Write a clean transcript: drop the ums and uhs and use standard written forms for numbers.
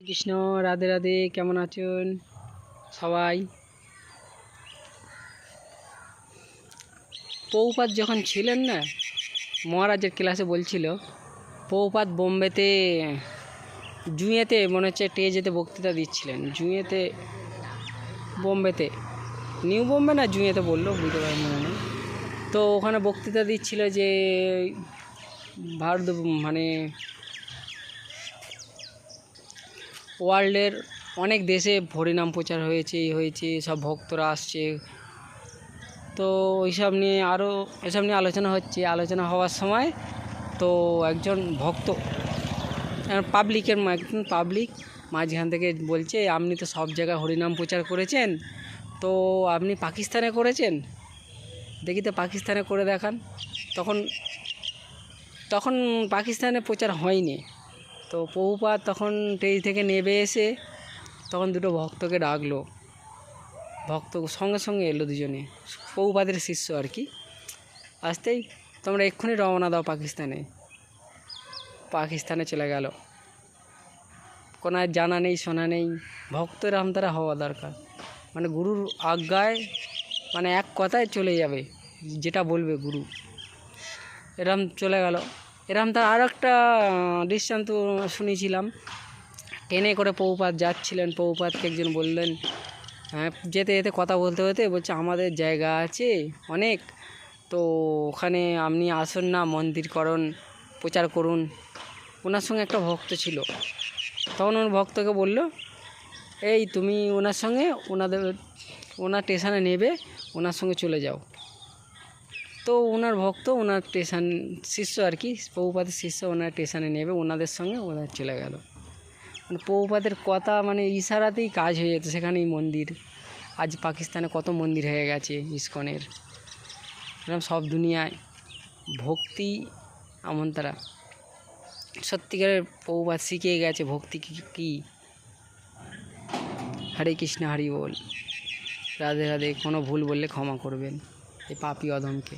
কৃষ্ণ, রাধে রাধে। কেমন আছেন সবাই? পৌপাত যখন ছিলেন না, মহারাজের ক্লাসে বলছিল পৌপাত বোম্বেতে জুঁয়েতে মনে হচ্ছে টেজেতে বক্তৃতা দিচ্ছিলেন। জুঁয়েতে, বোম্বেতে, নিউ বোম্বে না জুঁয়েতে বললো, বুঝতে পারি মনে নেই। তো ওখানে বক্তৃতা দিচ্ছিল যে ভারত মানে ওয়ার্ল্ডের অনেক দেশে হরিনাম প্রচার হয়েছে, হয়েছে, সব ভক্তরা আসছে। তো ওইসব নিয়ে এসব নিয়ে আলোচনা হচ্ছে। আলোচনা হওয়ার সময় তো একজন ভক্ত, পাবলিক মাঝখান থেকে বলছে, আপনি তো সব জায়গায় হরিনাম প্রচার করেছেন, তো আপনি পাকিস্তানে করেছেন, দেখি তো পাকিস্তানে করে দেখান। তখন পাকিস্তানে প্রচার হয়নি। তো প্রভুপাদ তখন স্টেজ থেকে নেমে এসে তখন দুটো ভক্তকে ডাকলো। ভক্ত সঙ্গে সঙ্গে এলো, দুজনে প্রভুপাদের শিষ্য আর কি। আসতেই তোমরা এক্ষুনি রওনা দাও পাকিস্তানে চলে গেল। কোনো জানা নেই, শোনা নেই। ভক্তরা তারা হওয়া দরকার, মানে গুরুর আজ্ঞায়, মানে এক কথায় চলে যাবে, যেটা বলবে গুরু। এরম চলে গেল। এরম তার আরও একটা দৃষ্টান্ত শুনেছিলাম। ট্রেনে করে প্রভুপাদ যাচ্ছিলেন। প্রভুপাদকে একজন বললেন, হ্যাঁ, যেতে যেতে কথা বলতে বলছে, আমাদের জায়গা আছে অনেক, তো ওখানে আপনি আসুন না, মন্দির প্রচার করুন। ওনার সঙ্গে একটা ভক্ত ছিল। তখন ওর ভক্তকে বলল, এই তুমি ওনার সঙ্গে ওনার স্টেশনে নেবে, ওনার সঙ্গে চলে যাও। তো ওনার ভক্ত, ওনার স্টেশন শিষ্য আর কি, প্রভুপাদের শিষ্য, ওনার স্টেশনে নেবে, ওনাদের সঙ্গে ওনার চলে গেল। মানে প্রভুপাদের কথা, মানে ইশারাতেই কাজ হয়ে যেত। সেখানেই মন্দির, আজ পাকিস্তানে কত মন্দির হয়ে গেছে ইসকনের। এরকম সব দুনিয়ায় ভক্তি এমন তারা সত্যিকারের প্রভুপাদ শিখিয়ে গেছে ভক্তি কী। হরে কৃষ্ণ, হরি বল, রাধে রাধে। কোনো ভুল বললে ক্ষমা করবেন এই পাপী অধমকে।